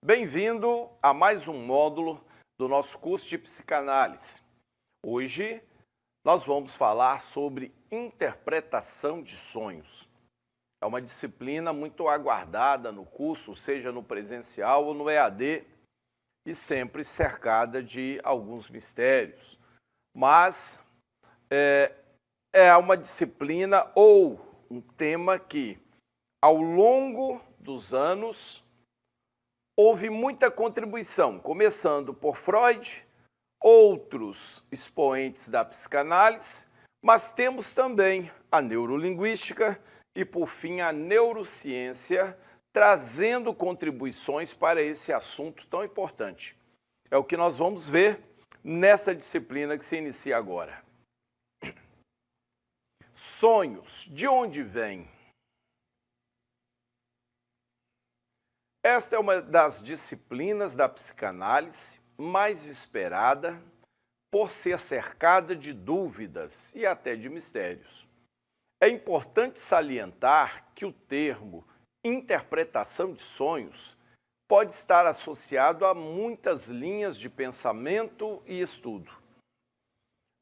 Bem-vindo a mais um módulo do nosso curso de psicanálise. Hoje nós vamos falar sobre interpretação de sonhos. É uma disciplina muito aguardada no curso, seja no presencial ou no EAD, e sempre cercada de alguns mistérios. Mas é uma disciplina ou um tema que, ao longo dos anos, houve muita contribuição, começando por Freud, outros expoentes da psicanálise, mas temos também a neurolinguística e, por fim, a neurociência, trazendo contribuições para esse assunto tão importante. É o que nós vamos ver nesta disciplina que se inicia agora. Sonhos, de onde vêm? Esta é uma das disciplinas da psicanálise mais esperada por ser cercada de dúvidas e até de mistérios. É importante salientar que o termo interpretação de sonhos pode estar associado a muitas linhas de pensamento e estudo.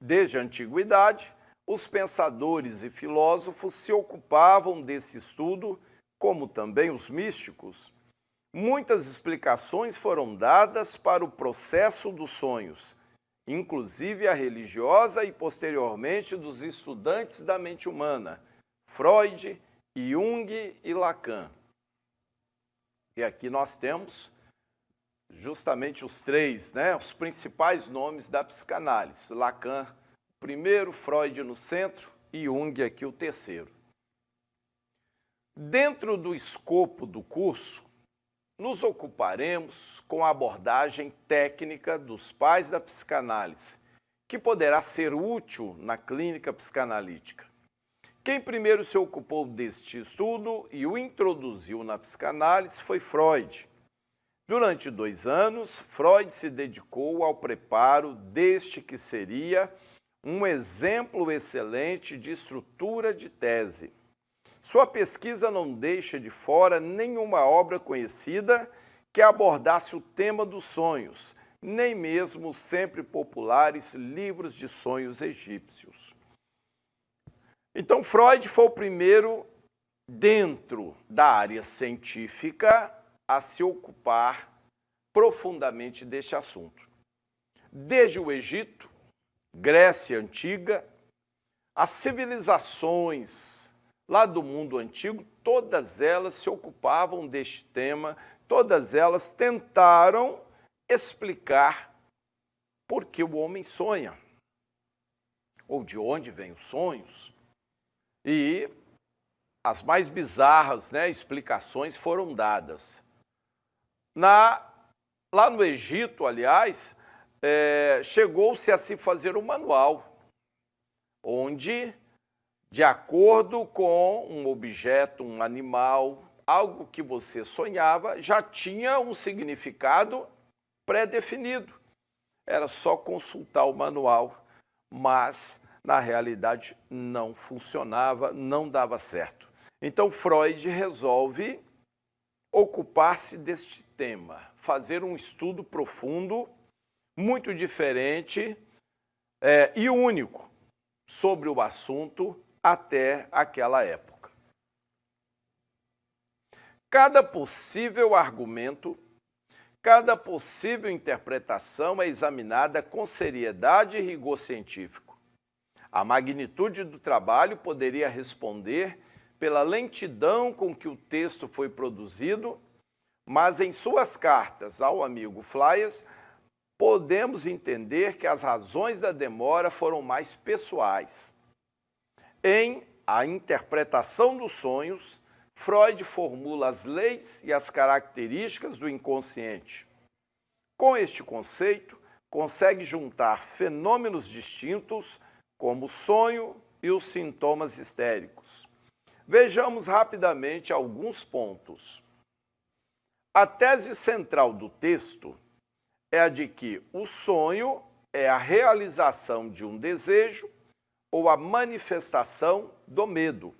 Desde a antiguidade, os pensadores e filósofos se ocupavam desse estudo, como também os místicos. Muitas explicações foram dadas para o processo dos sonhos, inclusive a religiosa e posteriormente dos estudantes da mente humana, Freud, Jung e Lacan. E aqui nós temos justamente os três, os principais nomes da psicanálise. Lacan, o primeiro, Freud no centro e Jung aqui o terceiro. Dentro do escopo do curso, nos ocuparemos com a abordagem técnica dos pais da psicanálise, que poderá ser útil na clínica psicanalítica. Quem primeiro se ocupou deste estudo e o introduziu na psicanálise foi Freud. Durante 2 anos, Freud se dedicou ao preparo deste que seria um exemplo excelente de estrutura de tese. Sua pesquisa não deixa de fora nenhuma obra conhecida que abordasse o tema dos sonhos, nem mesmo os sempre populares livros de sonhos egípcios. Então, Freud foi o primeiro, dentro da área científica, a se ocupar profundamente deste assunto. Desde o Egito, Grécia Antiga, as civilizações lá do mundo antigo, todas elas se ocupavam deste tema, todas elas tentaram explicar por que o homem sonha, ou de onde vêm os sonhos. E as mais bizarras explicações foram dadas. Lá no Egito, aliás, chegou-se a se fazer um manual, onde, de acordo com um objeto, um animal, algo que você sonhava, já tinha um significado pré-definido. Era só consultar o manual, mas, na realidade, não funcionava, não dava certo. Então, Freud resolve ocupar-se deste tema, fazer um estudo profundo, muito diferente e único sobre o assunto até aquela época. Cada possível argumento, cada possível interpretação é examinada com seriedade e rigor científico. A magnitude do trabalho poderia responder pela lentidão com que o texto foi produzido, mas em suas cartas ao amigo Flies, podemos entender que as razões da demora foram mais pessoais. Em A Interpretação dos Sonhos, Freud formula as leis e as características do inconsciente. Com este conceito, consegue juntar fenômenos distintos, como o sonho e os sintomas histéricos. Vejamos rapidamente alguns pontos. A tese central do texto é a de que o sonho é a realização de um desejo ou a manifestação do medo.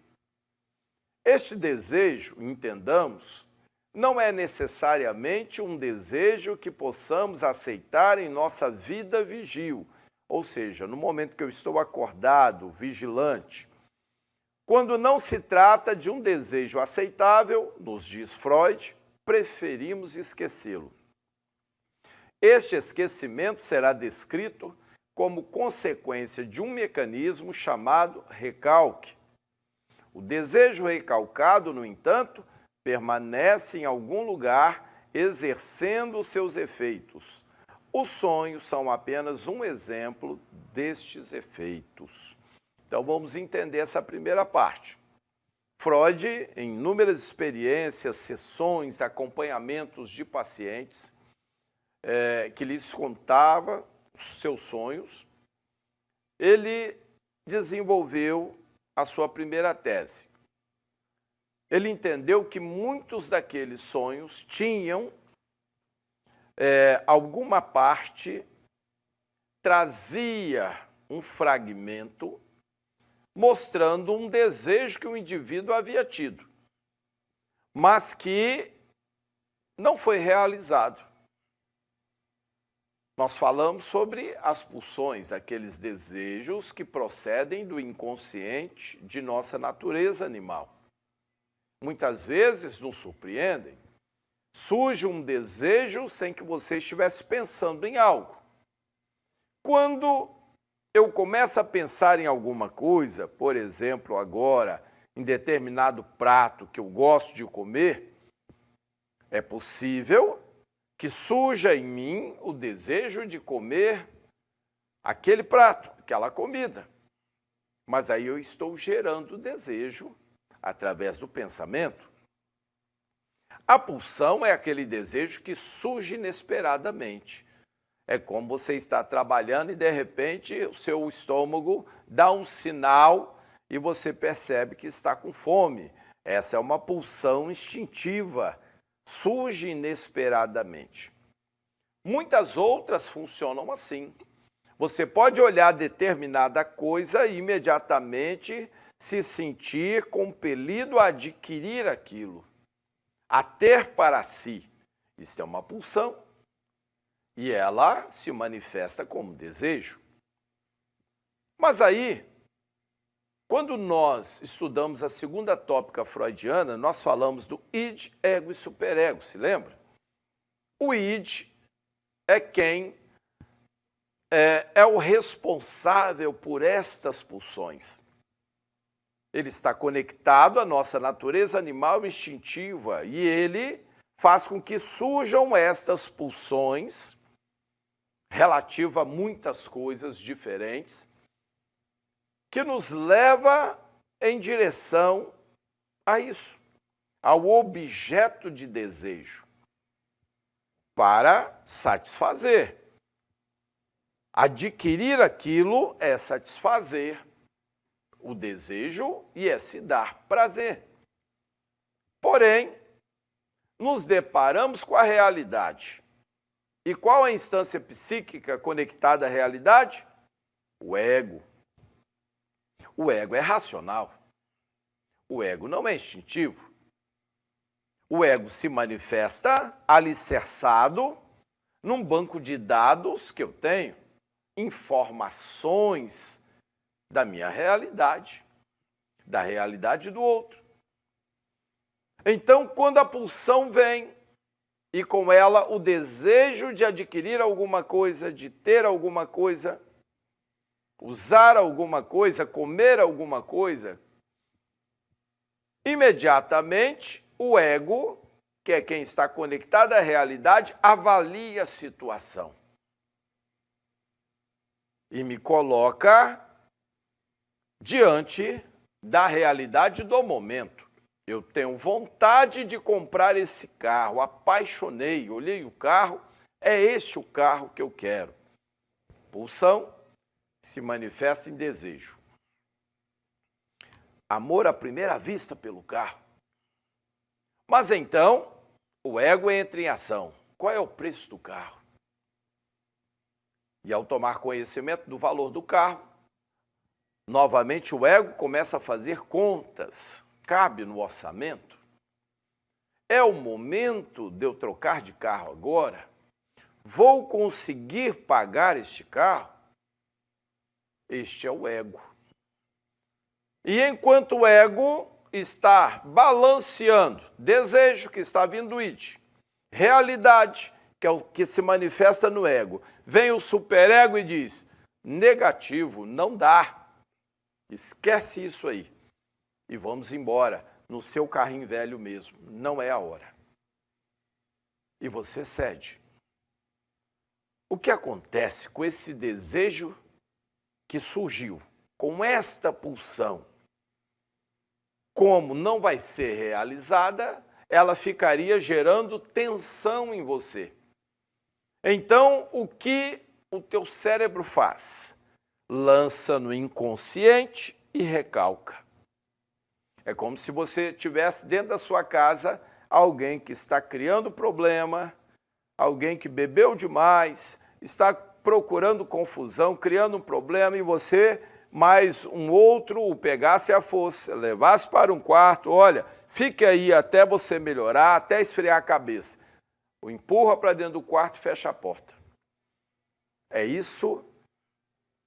Este desejo, entendamos, não é necessariamente um desejo que possamos aceitar em nossa vida vigil, ou seja, no momento que eu estou acordado, vigilante. Quando não se trata de um desejo aceitável, nos diz Freud, preferimos esquecê-lo. Este esquecimento será descrito como consequência de um mecanismo chamado recalque. O desejo recalcado, no entanto, permanece em algum lugar exercendo seus efeitos. Os sonhos são apenas um exemplo destes efeitos. Então vamos entender essa primeira parte. Freud, em inúmeras experiências, sessões, acompanhamentos de pacientes, que lhes contava os seus sonhos, ele desenvolveu a sua primeira tese. Ele entendeu que muitos daqueles sonhos tinham alguma parte, trazia um fragmento mostrando um desejo que o indivíduo havia tido, mas que não foi realizado. Nós falamos sobre as pulsões, aqueles desejos que procedem do inconsciente de nossa natureza animal. Muitas vezes nos surpreendem. Surge um desejo sem que você estivesse pensando em algo. Quando eu começo a pensar em alguma coisa, por exemplo, agora, em determinado prato que eu gosto de comer, é possível que surja em mim o desejo de comer aquele prato, aquela comida. Mas aí eu estou gerando o desejo através do pensamento. A pulsão é aquele desejo que surge inesperadamente. É como você está trabalhando e, de repente, o seu estômago dá um sinal e você percebe que está com fome. Essa é uma pulsão instintiva, surge inesperadamente. Muitas outras funcionam assim. Você pode olhar determinada coisa e imediatamente se sentir compelido a adquirir aquilo, a ter para si. Isso é uma pulsão e ela se manifesta como desejo. Mas aí, quando nós estudamos a segunda tópica freudiana, nós falamos do id, ego e superego, se lembra? O id é quem é o responsável por estas pulsões. Ele está conectado à nossa natureza animal instintiva e ele faz com que surjam estas pulsões relativas a muitas coisas diferentes que nos leva em direção a isso, ao objeto de desejo, para satisfazer. Adquirir aquilo é satisfazer o desejo e é se dar prazer. Porém, nos deparamos com a realidade. E qual a instância psíquica conectada à realidade? O ego. O ego é racional. O ego não é instintivo. O ego se manifesta alicerçado num banco de dados que eu tenho, informações da minha realidade, da realidade do outro. Então, quando a pulsão vem e com ela o desejo de adquirir alguma coisa, de ter alguma coisa, usar alguma coisa, comer alguma coisa, imediatamente o ego, que é quem está conectado à realidade, avalia a situação e me coloca diante da realidade do momento. Eu tenho vontade de comprar esse carro, apaixonei, olhei o carro, é este o carro que eu quero. Pulsão se manifesta em desejo. Amor à primeira vista pelo carro. Mas então, o ego entra em ação. Qual é o preço do carro? E ao tomar conhecimento do valor do carro, novamente o ego começa a fazer contas. Cabe no orçamento? É o momento de eu trocar de carro agora? Vou conseguir pagar este carro? Este é o ego. E enquanto o ego está balanceando desejo que está vindo do id, realidade, que é o que se manifesta no ego, vem o superego e diz, negativo, não dá. Esquece isso aí. E vamos embora no seu carrinho velho mesmo. Não é a hora. E você cede. O que acontece com esse desejo que surgiu, com esta pulsão? Como não vai ser realizada, ela ficaria gerando tensão em você. Então, o que o teu cérebro faz? Lança no inconsciente e recalca. É como se você tivesse dentro da sua casa alguém que está criando problema, alguém que bebeu demais, está procurando confusão, criando um problema e você, mais um outro, o pegasse à força, levasse para um quarto, olha, fique aí até você melhorar, até esfriar a cabeça. O empurra para dentro do quarto e fecha a porta. É isso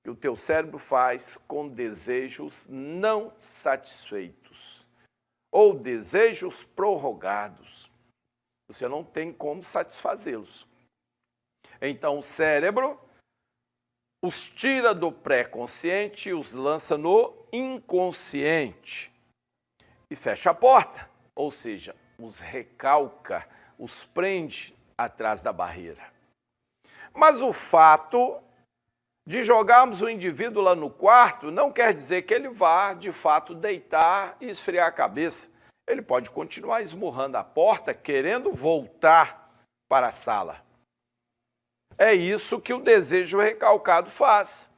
que o teu cérebro faz com desejos não satisfeitos ou desejos prorrogados. Você não tem como satisfazê-los. Então o cérebro os tira do pré-consciente e os lança no inconsciente e fecha a porta, ou seja, os recalca, os prende atrás da barreira. Mas o fato de jogarmos o indivíduo lá no quarto não quer dizer que ele vá, de fato, deitar e esfriar a cabeça. Ele pode continuar esmurrando a porta, querendo voltar para a sala. É isso que o desejo recalcado faz.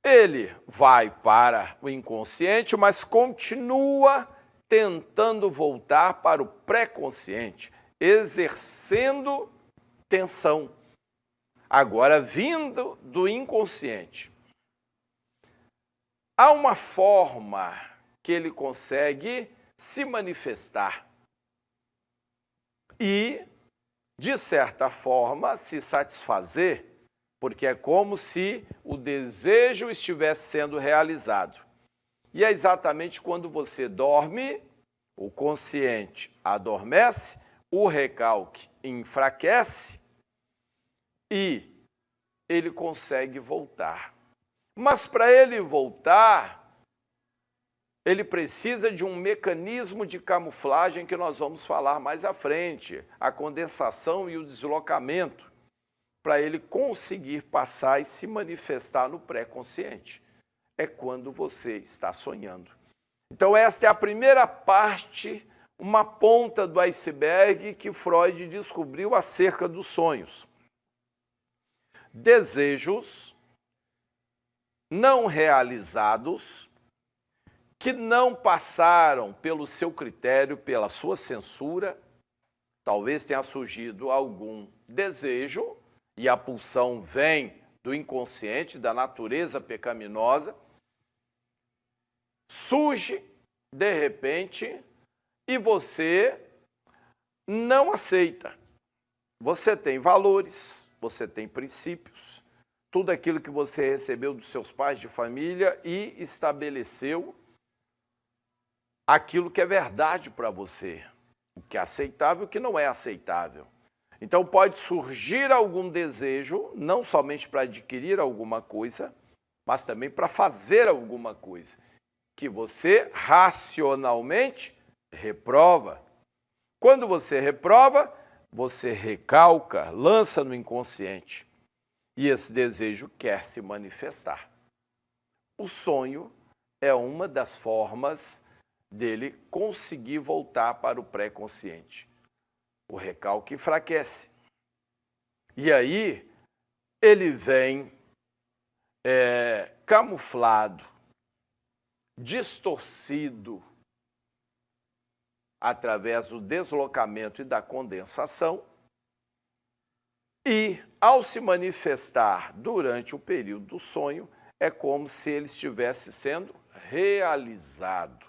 Ele vai para o inconsciente, mas continua tentando voltar para o pré-consciente, exercendo tensão. Agora, vindo do inconsciente. Há uma forma que ele consegue se manifestar e, de certa forma, se satisfazer, porque é como se o desejo estivesse sendo realizado. E é exatamente quando você dorme, o consciente adormece, o recalque enfraquece, e ele consegue voltar. Mas para ele voltar, ele precisa de um mecanismo de camuflagem que nós vamos falar mais à frente, a condensação e o deslocamento, para ele conseguir passar e se manifestar no pré-consciente. É quando você está sonhando. Então esta é a primeira parte, uma ponta do iceberg que Freud descobriu acerca dos sonhos. Desejos não realizados, que não passaram pelo seu critério, pela sua censura, talvez tenha surgido algum desejo, e a pulsão vem do inconsciente, da natureza pecaminosa, surge de repente e você não aceita. Você tem valores, você tem princípios, tudo aquilo que você recebeu dos seus pais de família e estabeleceu aquilo que é verdade para você, o que é aceitável e o que não é aceitável. Então pode surgir algum desejo, não somente para adquirir alguma coisa, mas também para fazer alguma coisa, que você racionalmente reprova. Quando você reprova, você recalca, lança no inconsciente. E esse desejo quer se manifestar. O sonho é uma das formas dele conseguir voltar para o pré-consciente. O recalque enfraquece. E aí, ele vem camuflado, distorcido, através do deslocamento e da condensação, e, ao se manifestar durante o período do sonho, é como se ele estivesse sendo realizado.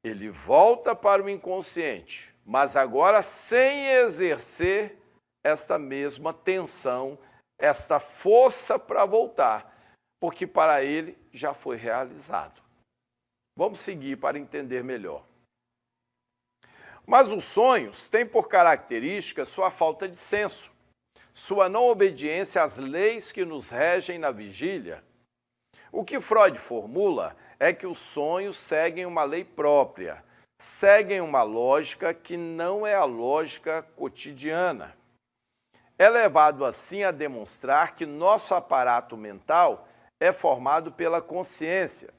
Ele volta para o inconsciente, mas agora sem exercer esta mesma tensão, esta força para voltar, porque para ele já foi realizado. Vamos seguir para entender melhor. Mas os sonhos têm por característica sua falta de senso, sua não obediência às leis que nos regem na vigília. O que Freud formula é que os sonhos seguem uma lei própria, seguem uma lógica que não é a lógica cotidiana. É levado assim a demonstrar que nosso aparato mental é formado pela consciência,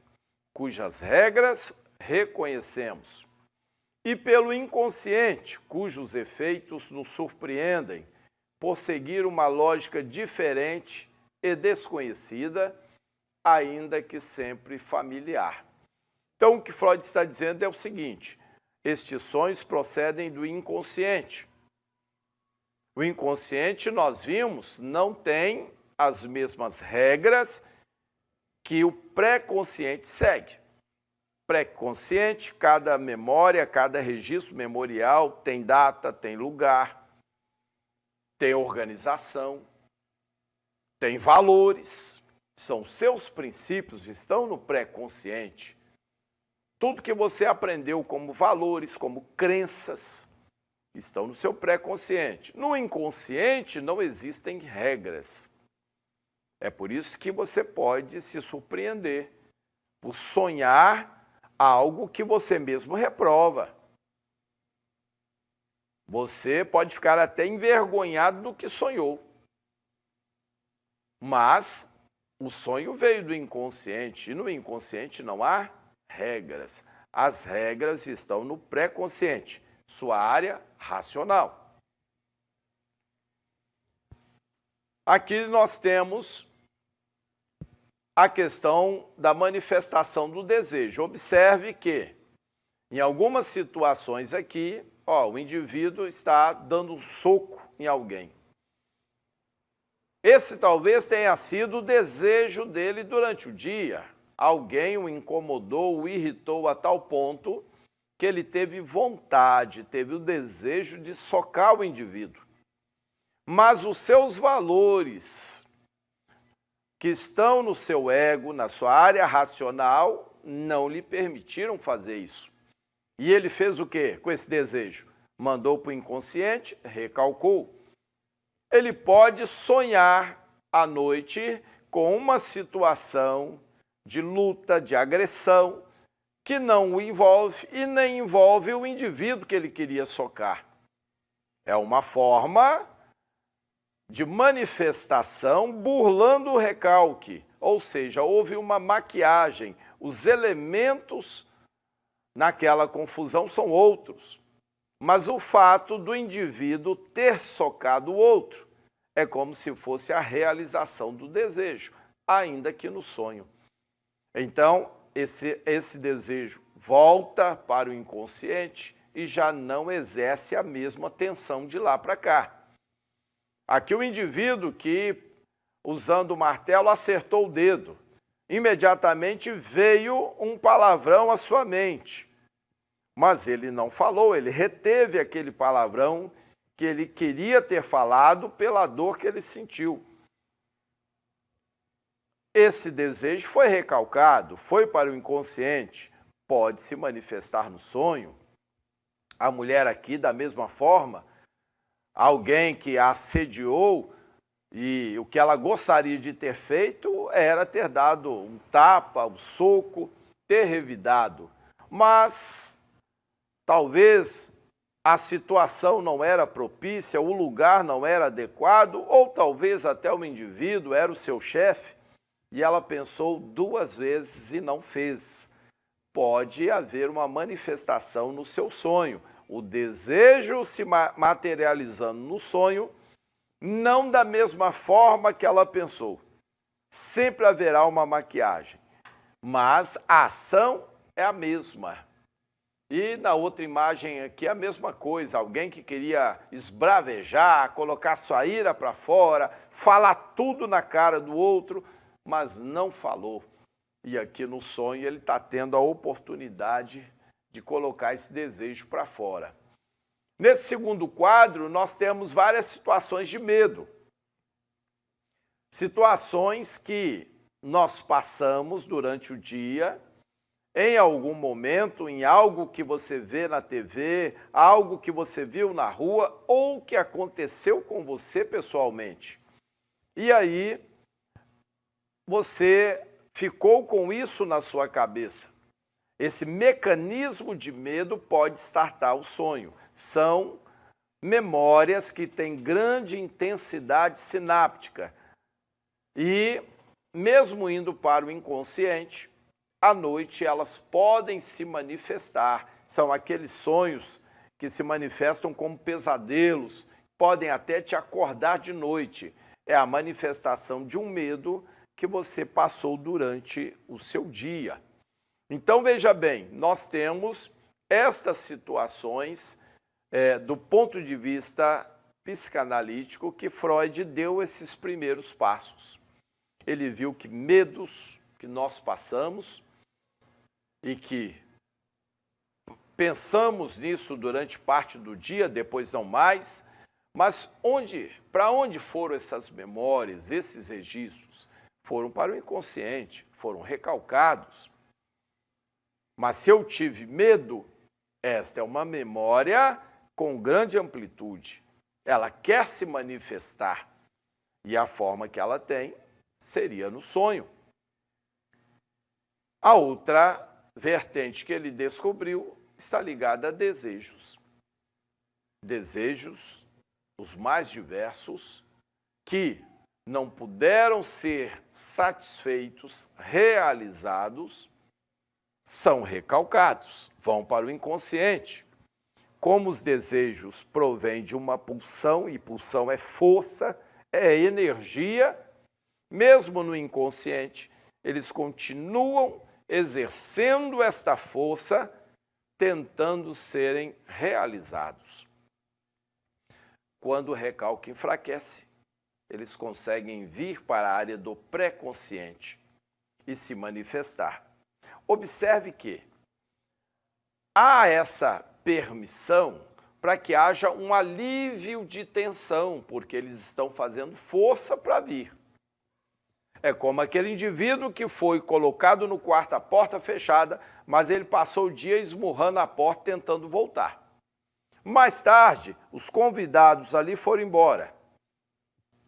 cujas regras reconhecemos, e pelo inconsciente, cujos efeitos nos surpreendem por seguir uma lógica diferente e desconhecida, ainda que sempre familiar. Então, o que Freud está dizendo é o seguinte: estes sonhos procedem do inconsciente. O inconsciente, nós vimos, não tem as mesmas regras que o pré-consciente segue. Pré-consciente, cada memória, cada registro memorial tem data, tem lugar, tem organização, tem valores. São seus princípios, estão no pré-consciente. Tudo que você aprendeu como valores, como crenças, estão no seu pré-consciente. No inconsciente não existem regras. É por isso que você pode se surpreender por sonhar algo que você mesmo reprova. Você pode ficar até envergonhado do que sonhou. Mas o sonho veio do inconsciente, e no inconsciente não há regras. As regras estão no pré-consciente, sua área racional. Aqui nós temos a questão da manifestação do desejo. Observe que, em algumas situações aqui, o indivíduo está dando um soco em alguém. Esse talvez tenha sido o desejo dele durante o dia. Alguém o incomodou, o irritou a tal ponto que ele teve vontade, teve o desejo de socar o indivíduo. Mas os seus valores, que estão no seu ego, na sua área racional, não lhe permitiram fazer isso. E ele fez o quê com esse desejo? Mandou para o inconsciente, recalcou. Ele pode sonhar à noite com uma situação de luta, de agressão, que não o envolve e nem envolve o indivíduo que ele queria socar. É uma forma de manifestação burlando o recalque, ou seja, houve uma maquiagem, os elementos naquela confusão são outros. Mas o fato do indivíduo ter socado o outro é como se fosse a realização do desejo, ainda que no sonho. Então, esse desejo volta para o inconsciente e já não exerce a mesma tensão de lá para cá. Aqui o indivíduo que, usando o martelo, acertou o dedo. Imediatamente veio um palavrão à sua mente. Mas ele não falou, ele reteve aquele palavrão que ele queria ter falado pela dor que ele sentiu. Esse desejo foi recalcado, foi para o inconsciente, pode se manifestar no sonho. A mulher aqui, da mesma forma, alguém que a assediou e o que ela gostaria de ter feito era ter dado um tapa, um soco, ter revidado. Mas talvez a situação não era propícia, o lugar não era adequado, ou talvez até o indivíduo era o seu chefe e ela pensou duas vezes e não fez. Pode haver uma manifestação no seu sonho, o desejo se materializando no sonho, não da mesma forma que ela pensou. Sempre haverá uma maquiagem, mas a ação é a mesma. E na outra imagem aqui a mesma coisa, alguém que queria esbravejar, colocar sua ira para fora, falar tudo na cara do outro, mas não falou. E aqui no sonho ele está tendo a oportunidade de colocar esse desejo para fora. Nesse segundo quadro, nós temos várias situações de medo. Situações que nós passamos durante o dia, em algum momento, em algo que você vê na TV, algo que você viu na rua ou que aconteceu com você pessoalmente. E aí, você ficou com isso na sua cabeça. Esse mecanismo de medo pode startar o sonho. São memórias que têm grande intensidade sináptica. E, mesmo indo para o inconsciente, à noite elas podem se manifestar. São aqueles sonhos que se manifestam como pesadelos, podem até te acordar de noite. É a manifestação de um medo que você passou durante o seu dia. Então, veja bem, nós temos estas situações do ponto de vista psicanalítico que Freud deu esses primeiros passos. Ele viu que medos que nós passamos e que pensamos nisso durante parte do dia, depois não mais, mas para onde foram essas memórias, esses registros? Foram para o inconsciente, foram recalcados. Mas se eu tive medo, esta é uma memória com grande amplitude. Ela quer se manifestar e a forma que ela tem seria no sonho. A outra vertente que ele descobriu está ligada a desejos. Desejos, os mais diversos, que não puderam ser satisfeitos, realizados, são recalcados, vão para o inconsciente. Como os desejos provêm de uma pulsão, e pulsão é força, é energia, mesmo no inconsciente, eles continuam exercendo esta força, tentando serem realizados. Quando o recalque enfraquece, eles conseguem vir para a área do pré-consciente e se manifestar. Observe que há essa permissão para que haja um alívio de tensão, porque eles estão fazendo força para vir. É como aquele indivíduo que foi colocado no quarto, a porta fechada, mas ele passou o dia esmurrando a porta tentando voltar. Mais tarde, os convidados ali foram embora.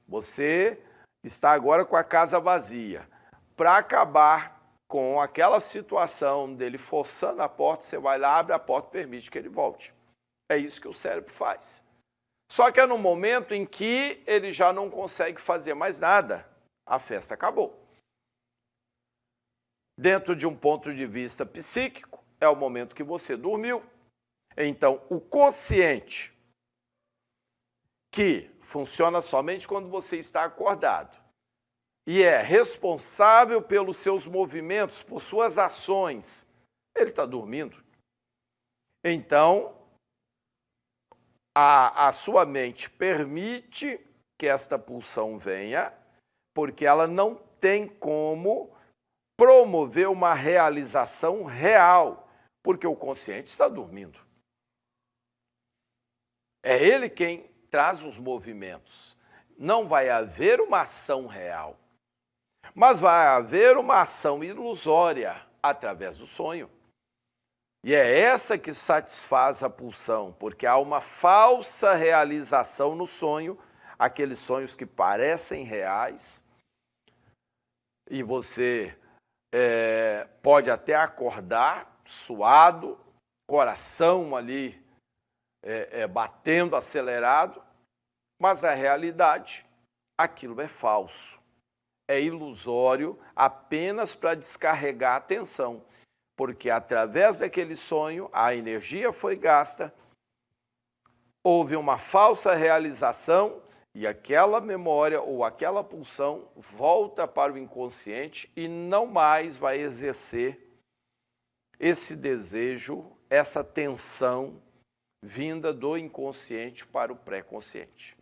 Você está agora com a casa vazia. Para acabar com aquela situação dele forçando a porta, você vai lá, abre a porta e permite que ele volte. É isso que o cérebro faz. Só que é no momento em que ele já não consegue fazer mais nada. A festa acabou. Dentro de um ponto de vista psíquico, é o momento que você dormiu. Então, o consciente, que funciona somente quando você está acordado, e é responsável pelos seus movimentos, por suas ações, ele está dormindo. Então, a sua mente permite que esta pulsão venha, porque ela não tem como promover uma realização real, porque o consciente está dormindo. É ele quem traz os movimentos. Não vai haver uma ação real, mas vai haver uma ação ilusória através do sonho. E é essa que satisfaz a pulsão, porque há uma falsa realização no sonho, aqueles sonhos que parecem reais, e você pode até acordar suado, coração ali batendo acelerado, mas a realidade, aquilo é falso, é ilusório apenas para descarregar a atenção, porque através daquele sonho a energia foi gasta, houve uma falsa realização e aquela memória ou aquela pulsão volta para o inconsciente e não mais vai exercer esse desejo, essa tensão vinda do inconsciente para o pré-consciente.